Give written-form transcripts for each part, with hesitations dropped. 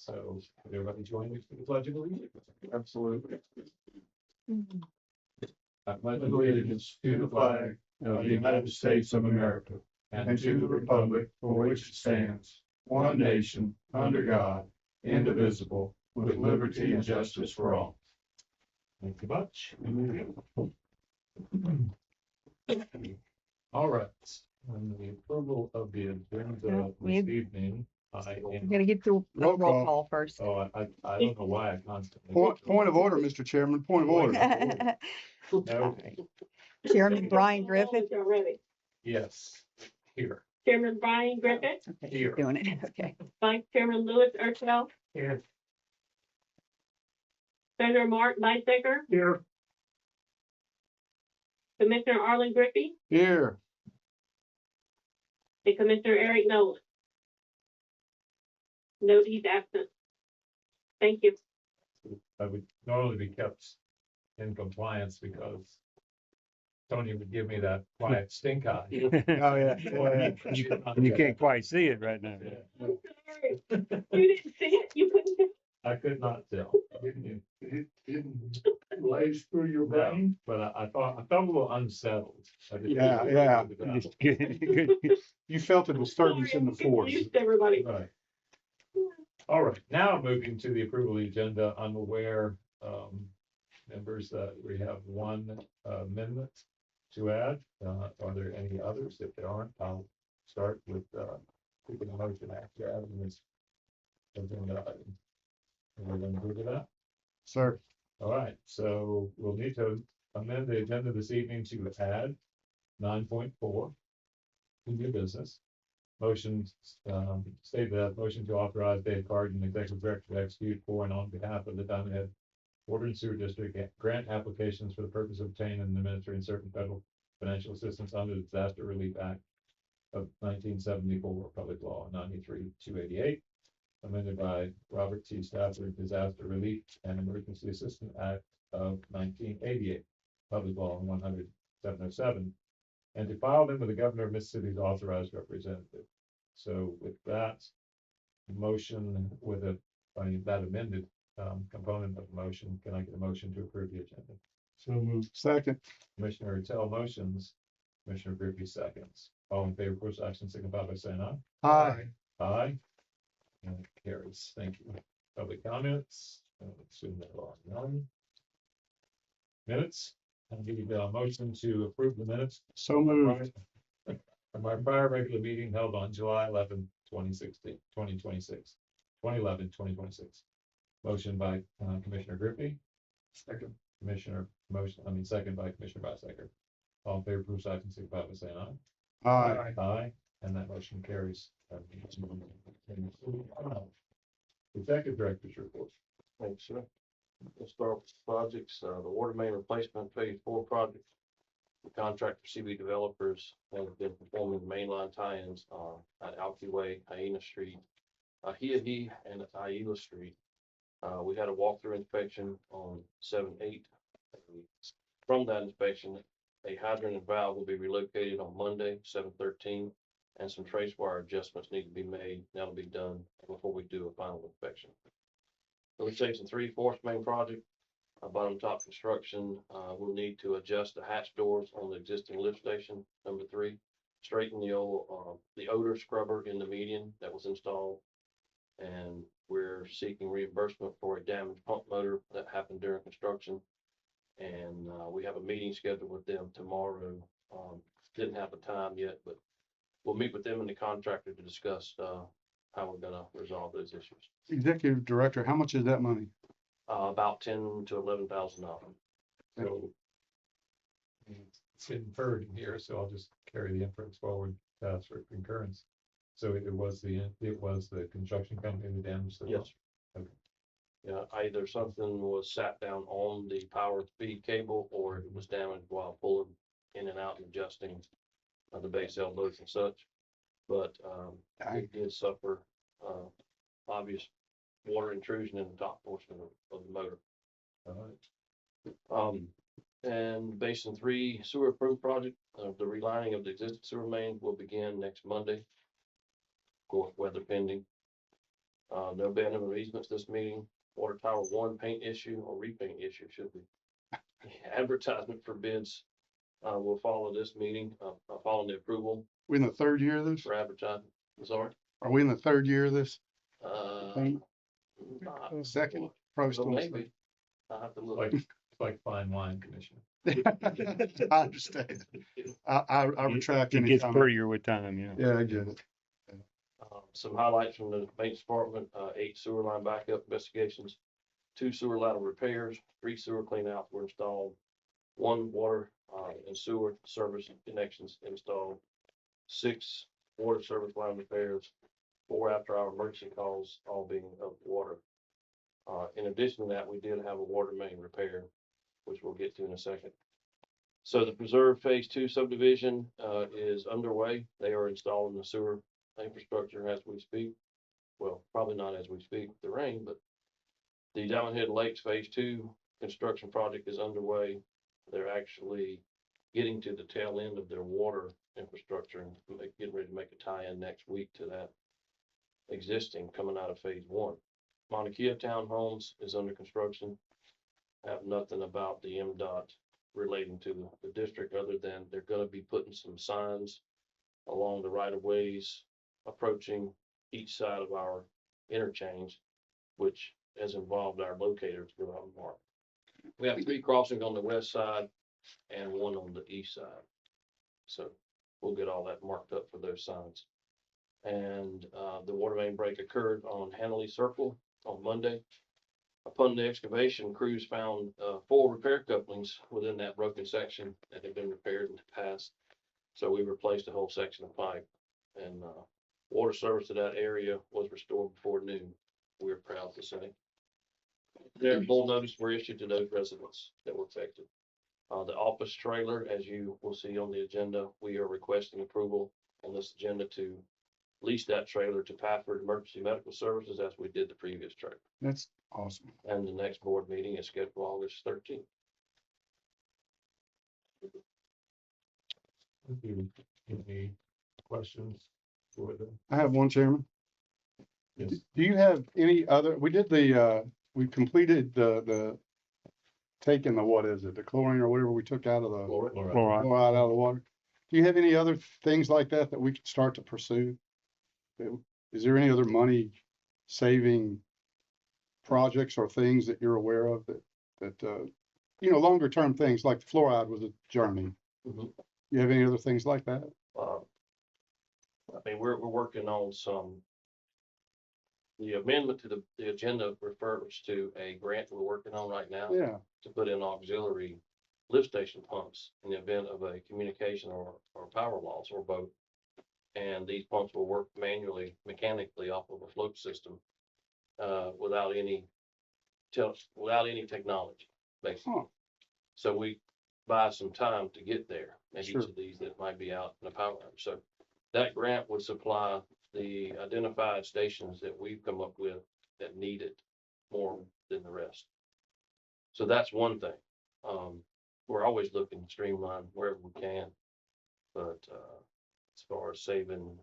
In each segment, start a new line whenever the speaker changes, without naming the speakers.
So would everybody join me for the pledge of allegiance?
Absolutely.
I pledge
Allegiance to the flag of the United States of America and to the republic for which it stands, one nation, under God, indivisible, with liberty and justice for all.
Thank you much. All right, on the approval of the agenda this evening, I
We're
am,
gonna get through
Roll
roll
call.
call first.
I don't know why I constantly.
Point of order, Mr. Chairman, point of order.
No,
Chairman Brian Griffith.
Already.
yes, here.
Chairman Brian Griffith,
Okay,
Here.
she's doing it. Okay.
Vice Chairman Louis Urtel,
Here.
Senator Mark Lighthizer,
Here.
Commissioner Arlen Griffey,
Here,
and Commissioner Eric Nolan. Note he's absent. Thank you.
I would normally be kept in compliance because Tony would give me that quiet stink eye.
oh, yeah.
You can't quite see it right now.
I'm sorry. You didn't see it, you couldn't.
I could not tell.
It didn't blaze through your brain?
But I thought, I felt a little unsettled. I just-
Yeah.
Just good.
You felt a disturbance in the force.
Confused everybody.
Right. All right, now moving to the approval of the agenda, I'm aware, members, that we have one amendment to add. Are there any others? If there aren't, I'll start with, taking a motion after adding this agenda item. We're going to move to that.
Sir,
All right, so we'll need to amend the agenda this evening to add 9.4 to new business. Motion, state that motion to authorize Dave Carden, executive director, to execute for and on behalf of the Diamond Head Water and Sewer District grant applications for the purpose of obtaining and administering certain federal financial assistance under the Disaster Relief Act of 1974, Public Law 93-288, amended by Robert T. Stafford, Disaster Relief and Emergency Assistance Act of 1988, Public Law 100-707, and to file them with the governor of Mississippi's authorized representative. So with that motion, with that amended component of the motion, can I get a motion to approve the agenda?
so moved. Second,
Commissioner Tell motions, Commissioner Griffey seconds. All in favor, first action signify by saying aye.
aye.
Aye. And it carries. Thank you. Public comments. Assume there are none. Minutes. I'll give you the motion to approve the minutes
So moved.
from our prior regular meeting held on July 11, 2026. Motion by Commissioner Griffey.
Second.
Second by Commissioner Bisecker. All in favor, prove action signify by saying aye.
Aye.
Aye, and that motion carries. Executive Director's report.
Thanks, sir. Let's start with projects, the water main replacement phase 4 project. The contractor CB Developers has been performing mainline tie-ins, at Alki Way, Hyena Street, Hiahi and Aila Street. We had a walkthrough inspection on 7/8. From that inspection, a hydrant and valve will be relocated on Monday, 7/13, and some trace wire adjustments need to be made. That'll be done before we do a final inspection. Village Station 3 force main project, bottom top construction, we'll need to adjust the hatch doors on the existing lift station, number 3. Straighten the old, the odor scrubber in the median that was installed. And we're seeking reimbursement for a damaged pump motor that happened during construction. And, we have a meeting scheduled with them tomorrow. Didn't have a time yet, but we'll meet with them and the contractor to discuss, how we're gonna resolve those issues.
Executive Director, how much is that money?
About $10,000 to $11,000.
So it's inferred in here, so I'll just carry the inference forward to ask for concurrence. So it was the construction company that damaged the.
Yes.
Okay.
Yeah, either something was sat down on the power feed cable or it was damaged while pulling in and out and adjusting the base elbows and such. But it did suffer obvious water intrusion in the top portion of the motor.
All right.
And Basin 3 sewer improvement project, the relining of the existing sewer mains will begin next Monday. Of course, weather pending. No abandonment of easements this meeting. Water Tower 1 paint issue or repaint issue should be. Advertisement for bids will follow this meeting, following the approval
We in the third year of this?
for advertising. Sorry.
Are we in the third year of this?
Uh,
Second? Probably
so
still.
maybe. I have to look.
It's like fine wine, Commissioner.
I understand. I retract
It
any
gets
comment.
prettier with time, yeah.
Yeah, I get it.
Some highlights from the maintenance department, 8 sewer line backup investigations, 2 sewer line repairs, 3 sewer cleanouts were installed, 1 water and sewer service connections installed, 6 water service line repairs, 4 after-hour emergency calls, all being of water. In addition to that, we did have a water main repair, which we'll get to in a second. So the Preserve Phase 2 subdivision is underway. They are installing the sewer infrastructure as we speak. Well, probably not as we speak with the rain, but the Diamond Head Lakes Phase 2 construction project is underway. They're actually getting to the tail end of their water infrastructure and getting ready to make a tie-in next week to that existing coming out of Phase 1. Mauna Kea Townhomes is under construction. Have nothing about the MDOT relating to the district other than they're going to be putting some signs along the right of ways approaching each side of our interchange, which has involved our locators to go out and mark. We have 3 crossings on the west side and 1 on the east side. So we'll get all that marked up for those signs. And the water main break occurred on Hanley Circle on Monday. Upon the excavation, crews found 4 repair couplings within that broken section that had been repaired in the past. So we replaced a whole section of pipe, and water service to that area was restored before noon. We're proud to say. Their full notice were issued to those residents that were affected. The office trailer, as you will see on the agenda, we are requesting approval on this agenda to lease that trailer to Pafford Emergency Medical Services as we did the previous trailer.
That's awesome.
And the next board meeting is scheduled for August 13th.
Any questions for them?
I have one, Chairman.
Yes.
Do you have any other, we did we completed the taking the, what is it, the chlorine or whatever we took out of the
Laura?
Fluoride.
fluoride out of the water? Do you have any other things like that that we could start to pursue? Is there any other money saving projects or things that you're aware of that longer term things like the fluoride was a journey?
Mhm.
You have any other things like that?
I mean, we're working on some. The amendment to the agenda refers to a grant we're working on right now
Yeah,
to put in auxiliary lift station pumps in the event of a communication or power loss or both. And these pumps will work manually, mechanically off of a float system without any technology, basically.
Huh.
So we buy some time to get there. And
Sure.
each of these that might be out in the power outage. So that grant would supply the identified stations that we've come up with that need it more than the rest. So that's one thing. We're always looking to streamline wherever we can, but as far as saving,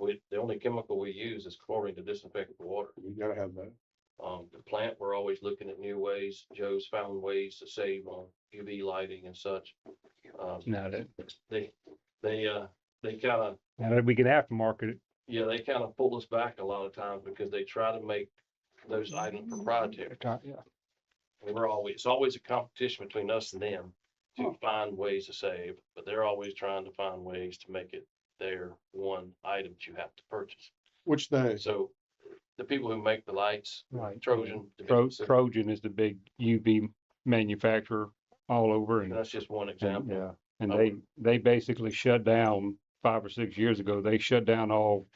the only chemical we use is chlorine to disinfect the water.
you gotta have that.
The plant, we're always looking at new ways. Joe's found ways to save on UV lighting and such.
Now that,
They kind of,
now that we can aftermarket it.
yeah, they kind of pull us back a lot of times because they try to make those items proprietary.
Yeah.
And it's always a competition between us and them to
Huh.
find ways to save, but they're always trying to find ways to make it their one item that you have to purchase.
Which day?
So the people who make the lights,
Right.
Trojan, to be specific,
Trojan is the big UV manufacturer all over, and
that's just one example.
yeah, and
Oh.
they basically shut down 5 or 6 years ago. They shut down all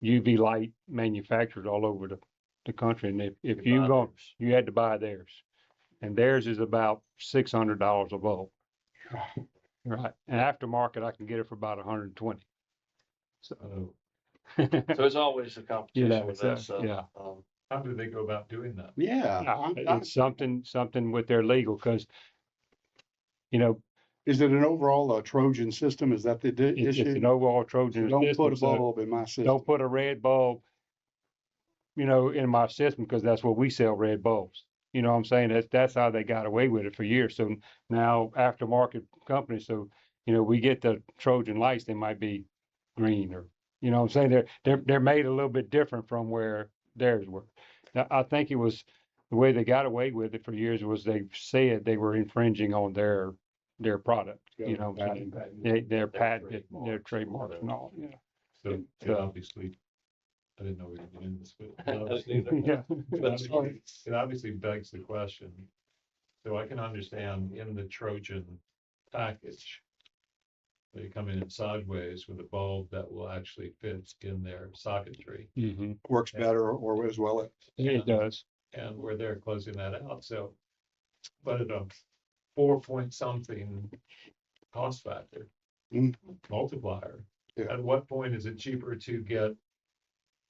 UV light manufacturers all over the country, and if you
buy
go,
theirs.
you had to buy theirs, and theirs is about $600 a bulb. Right, and aftermarket I can get it for about 120. So.
So it's always a
You
competition
know,
with
so,
that stuff.
yeah.
How do they go about doing that?
Yeah.
It's something with their legal, because,
Is it an overall Trojan system? Is that the
it's
issue?
an overall Trojan
Don't
system.
put a
So
bulb in my system.
don't put a red bulb you know, in my system because that's what we sell red bulbs. You know what I'm saying? That's how they got away with it for years. So now aftermarket companies, so, you know, we get the Trojan lights, they might be green or, you know what I'm saying? They're made a little bit different from where theirs were. Now, I think it was the way they got away with it for years was they said they were infringing on their product, you know what I'm saying? Their patent, their trademarks and all, yeah.
So it
So-
obviously, I didn't know we were getting into this, but
I didn't either.
Yeah.
it obviously begs the question. So I can understand in the Trojan package, they come in sideways with a bulb that will actually fit in their socketry.
Mhm.
Works better or as well.
It does.
And where they're closing that out, so. But at a 4 point something cost factor.
Mm.
Multiplier.
Yeah.
At what point is it cheaper to get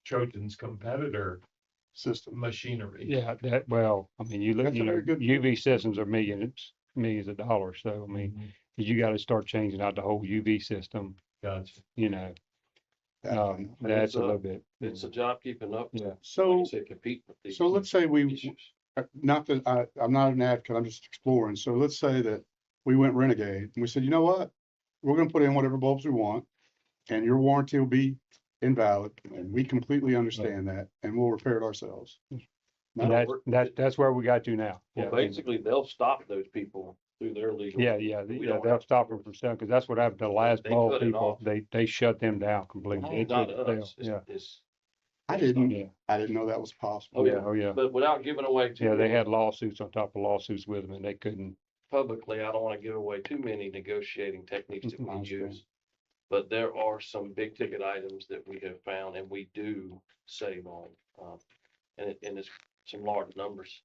Trojan's competitor
System.
machinery?
Yeah, well, I mean, you look,
That's a
you know,
very good
UV systems are millions of dollars. So, I mean,
Mhm.
you got to start changing out the whole UV system,
Gotcha.
you know,
Definitely.
that's
It's
a
a-
little bit.
It's a job keeping up.
Yeah.
Like
So,
you said, compete with these.
so let's say we,
issues.
not that I'm not an advocate, I'm just exploring. So let's say that we went renegade and we said, you know what? We're gonna put in whatever bulbs we want and your warranty will be invalid. And we completely understand that and we'll repair it ourselves.
And that's where we got to now.
Well,
Yeah.
basically, they'll stop those people through their legal.
Yeah,
We don't
they'll
have to
stop
do
them
it.
from selling, because that's what happened to the last
They
bulb
cut it
people.
off.
They shut them down completely. They
Not
couldn't sell.
us.
Yeah,
I
yeah,
didn't know that was possible.
Oh, yeah.
oh, yeah.
But without giving away too
Yeah, they
many
had lawsuits on top of lawsuits with them and they couldn't.
publicly, I don't want to give away too many negotiating techniques that
I
we
understand.
use. But there are some big ticket items that we have found and we do save on. And it's some large numbers.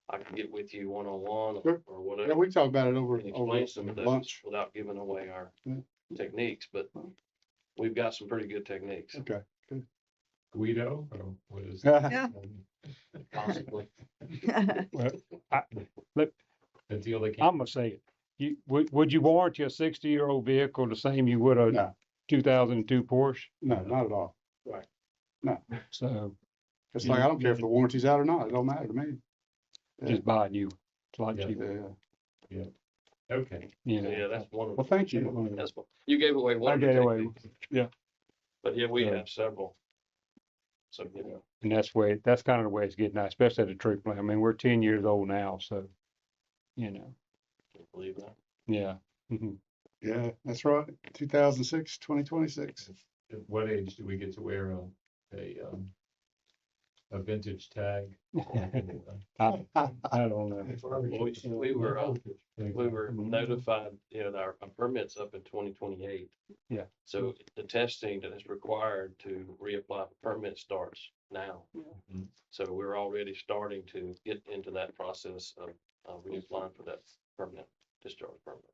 I can get with you one-on-one
Sure.
or whatever.
Yeah, we can talk about it over
And explain some of those
lunch.
without giving away our
Yeah.
techniques, but we've got some pretty good techniques.
Okay.
Guido, or what is?
Yeah.
Possibly.
The deal they
I'm
can't.
gonna say it. Would you warranty a 60-year-old vehicle the same you would a
No,
2002 Porsche?
no, not at all.
So
It's like, I don't care if the warranty's out or not. It don't matter to me.
just buy new. It's a lot
Yeah.
cheaper,
Yeah.
Okay,
you
So,
know.
yeah, that's one of.
Well, thank you.
That's one. You gave away one.
I
of the
gave away,
techniques,
yeah.
But yeah, we
Yeah.
have several. So, you know,
And that's kind of the way it's getting now, especially at the tree plant. I mean, we're 10 years old now, so, you know,
can't believe that.
yeah. Mhm.
Yeah, that's right. 2006, 2026.
at what age do we get to wear a vintage tag?
I don't know.
We were notified, you know, our permit's up in 2028.
Yeah.
So the testing that is required to reapply for permit starts now.
Mhm.
So we're already starting to get into that process of reapplying for that permanent discharge permit.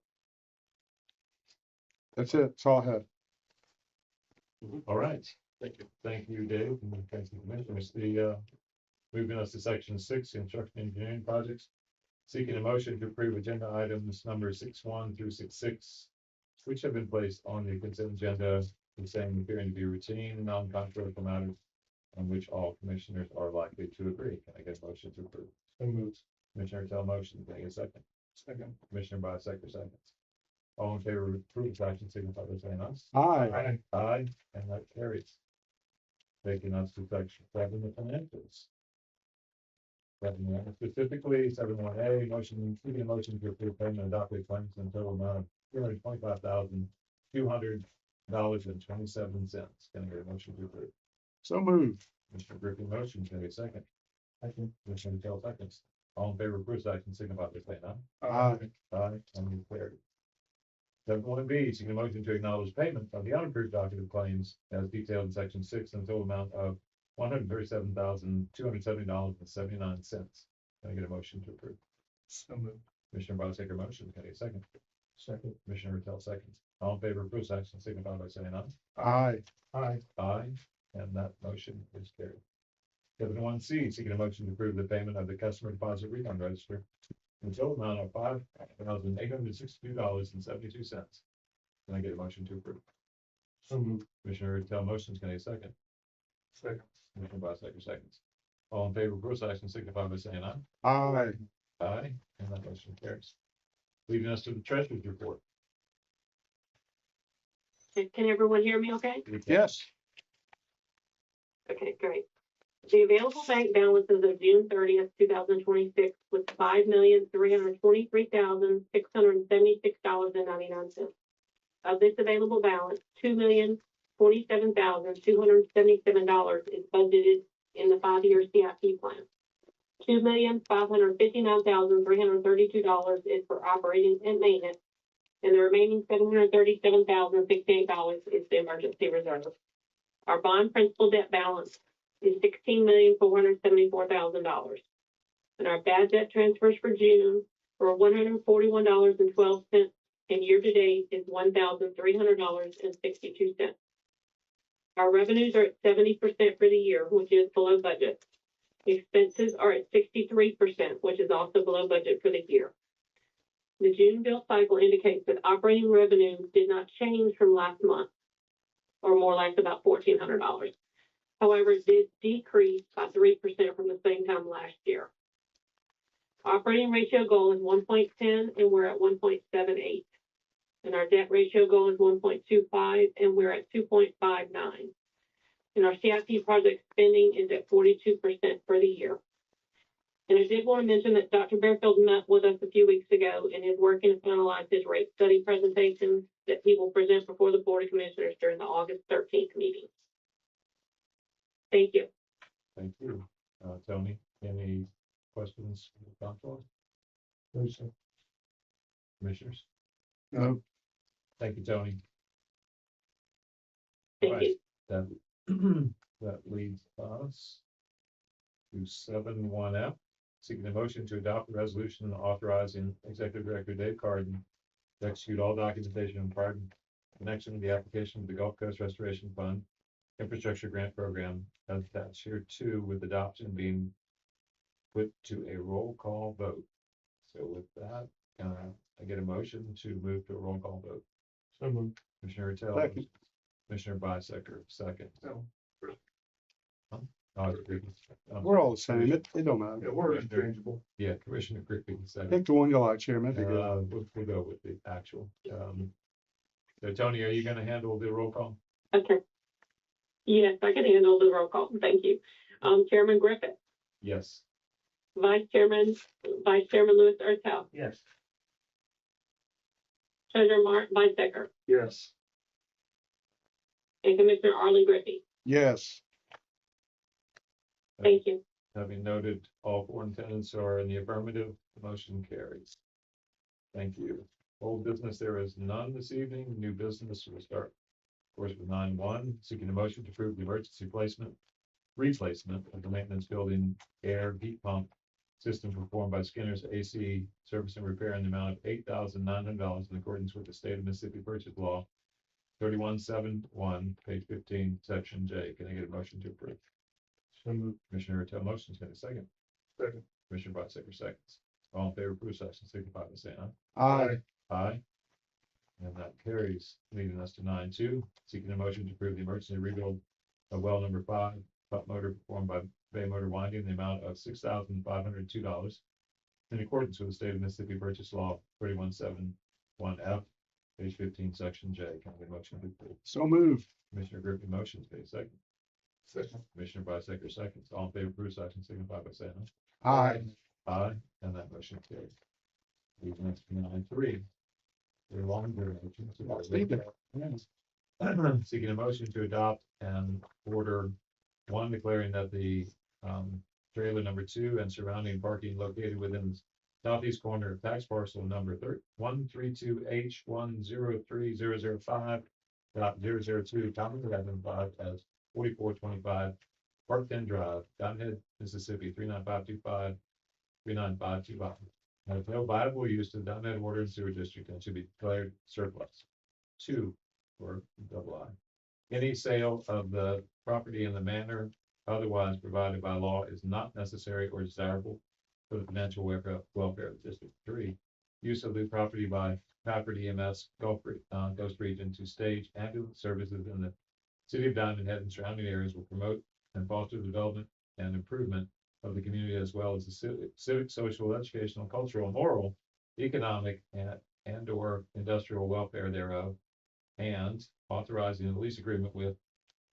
That's it. That's all I have.
All right,
Thank you.
thank you, Dave, and thank you, Commissioners. Moving us to section 6, construction engineering projects. Seeking a motion to approve agenda items number 6.1 through 6.6, which have been placed on the consent agenda, the same appearing to be routine, non-controversial matters on which all commissioners are likely to agree. Can I get a motion to approve?
So moved.
Commissioner Tell motion, can I get a second? Second. Commissioner Bisecker seconds. All in favor of approval, action signify by saying aye.
Aye.
Aye, and that carries. Taking us to section 7, the financials. Specifically, 7.1A, motion, seeking a motion to approve payment of docket claims in total amount of $225,200.27. Can I get a motion to approve?
So moved.
Mr. Griffin motion, can I get a second? Second. Commissioner Tell seconds. All in favor of approved action signify by saying aye.
Aye.
Aye, and carried. 7.1B, seeking a motion to acknowledge payment of the unapproved docket of claims as detailed in section 6 in total amount of $137,270.79. Can I get a motion to approve?
So moved.
Commissioner Bisecker motion, can I get a second? Second. Commissioner Tell seconds. All in favor of approved action signify by saying aye.
Aye.
Aye. Aye, and that motion is carried. 7.1C, seeking a motion to approve the payment of the customer deposit refund register in the total amount of $5,862.72. Can I get a motion to approve?
So moved.
Commissioner Tell motions, can I get a second?
Second.
Commissioner Bisecker seconds. All in favor of approval action signify by saying aye.
Aye.
Aye, and that motion carries. Leading us to the treasurer's report.
Can everyone hear me okay?
Yes.
Okay, great. The available bank balances of June 30th, 2026 was $5,323,676.99. Of this available balance, $2,027,277 is budgeted in the 5-year CIP plan. $2,559,332 is for operating and maintenance, and the remaining $737,068 is the emergency reserve. Our bond principal debt balance is $16,474,000. And our bad debt transfers for June were $141.12, and year-to-date is $1,300.62. Our revenues are at 70% for the year, which is below budget. Expenses are at 63%, which is also below budget for the year. The June bill cycle indicates that operating revenue did not change from last month, or more like about $1,400. However, it did decrease by 3% from the same time last year. Operating ratio goal is 1.10, and we're at 1.78. And our debt ratio goal is 1.25, and we're at 2.59. And our CIP project spending is at 42% for the year. And I did want to mention that Dr. Bearfield met with us a few weeks ago and is working to finalize his rate study presentation that he will present before the Board of Commissioners during the August 13th meeting. Thank you.
Thank you. Tony, any questions from the council?
No, sir.
Commissioners?
No.
Thank you, Tony.
Thank
Right.
you.
That, that leads us to 7.1F, seeking a motion to adopt a resolution authorizing Executive Director Dave Carden to execute all documentation in prior connection with the application of the Gulf Coast Restoration Fund Infrastructure Grant Program as attached here too, with adoption being put to a roll call vote. So with that, I get a motion to move to a roll call vote.
So moved.
Commissioner Tell.
Second.
Commissioner Bisecker, second.
No.
Oh, it's Crickey.
We're all the same. It don't matter. Yeah, we're interchangeable.
Yeah, Commissioner Crickey, second.
Pick the one you like, Chairman.
We'll go with the actual. So Tony, are you gonna handle the roll call?
Okay. Yes, I can handle the roll call. Thank you. Chairman Griffith,
Yes.
Vice Chairman Louis Ertel,
Yes.
Treasurer Mark Bisecker,
Yes.
and Commissioner Arlie Griffey.
Yes.
Thank you.
Having noted all 4 intendants are in the affirmative, the motion carries. Thank you. Old business, there is none this evening. New business, we'll start, of course, with 9.1, seeking a motion to approve the emergency replacement of the maintenance building air heat pump system performed by Skinner's AC Service and Repair in the amount of $8,900 in accordance with the state of Mississippi purchase law 3171, page 15, section J. Can I get a motion to approve?
So moved.
Commissioner Ertel motions, get a second.
Second.
Commissioner Bisecker seconds. All in favor of approve section signify by saying aye.
Aye.
Aye. And that carries, leading us to 9.2, seeking a motion to approve the emergency rebuild of well number 5, pump motor performed by Bay Motor Winding, in the amount of $6,502 in accordance with the state of Mississippi purchase law 3171F, page 15, section J. Can I get a motion to approve?
So moved.
Commissioner Griffin motions, get a second.
Second.
Commissioner Bisecker seconds. All in favor of approve section signify by saying aye.
Aye.
Aye, and that motion carries. Leading us to 9.3. Your longer motion. Seeking a motion to adopt and order 1 declaring that the trailer number 2 and surrounding parking located within the southeast corner of tax parcel number 132H103005.002, commonly identified as 4425 Parkton Drive, Diamond, Mississippi 39525. 39525. Has no viable use to the Diamond Water and Sewer District and should be declared surplus. 2, or double I. Any sale of the property in the manner otherwise provided by law is not necessary or desirable for the financial welfare of the district. 3, use of the property by Packard EMS Gulf Coast Region to stage ambulance services in the city of Diamond Head and surrounding areas will promote and foster the development and improvement of the community as well as the civic, social, educational, cultural, moral, economic, and or industrial welfare thereof, and authorizing a lease agreement with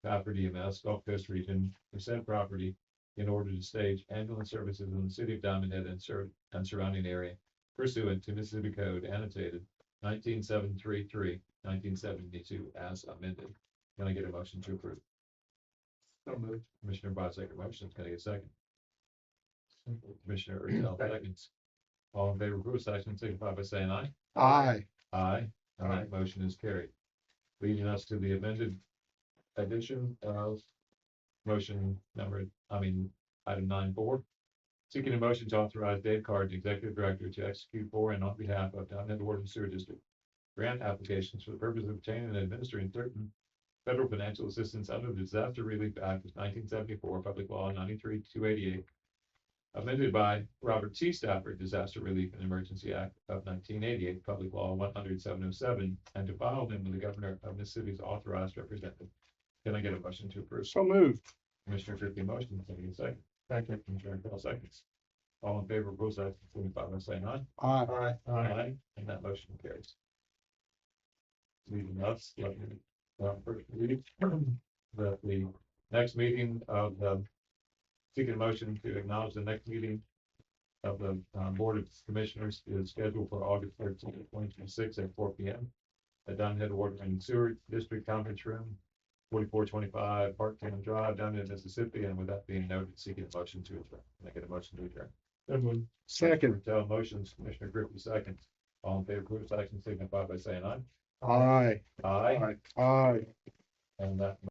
Pafford EMS, Gulf Coast Region, for said property in order to stage ambulance services in the city of Diamond Head and surrounding area pursuant to Mississippi Code annotated 19733, 1972 as amended. Can I get a motion to approve?
So moved.
Commissioner Bodsacker motions. Can I get a second? Commissioner Urtel seconds. All in favor of approval, section signify by saying aye.
Aye.
Aye. Aye. Motion is carried. Leading us to the amended edition of item 9.4. Seeking a motion to authorize Dave Card, the Executive Director, to execute for and on behalf of Diamond Water and Sewer District grant applications for the purpose of obtaining and administering certain federal financial assistance under the Disaster Relief Act of 1974, Public Law 93-288, amended by Robert T. Stafford Disaster Relief and Emergency Act of 1988, Public Law 100-707, and to file them with the Governor of Mississippi's authorized representative. Can I get a motion to approve?
So moved.
Commissioner Christie motion, can I get a second? Second. Commissioner Arundel seconds. All in favor of rules, action signify by saying aye.
Aye.
Aye. And that motion carries. Leaving us, let me, first read that the next meeting of the, seeking a motion to acknowledge the next meeting of the Board of Commissioners is scheduled for August 13th, 2026 at 4 p.m. at Diamond Head Water and Sewer District Conference Room, 4425 Parktown Drive, Diamond Head, Mississippi. And with that being noted, seeking a motion to adjourn. Can I get a motion to adjourn?
Second.
Tell motions, Commissioner Griffin seconds. All in favor of approval, action signify by saying aye.
Aye.
Aye.
Aye.
And that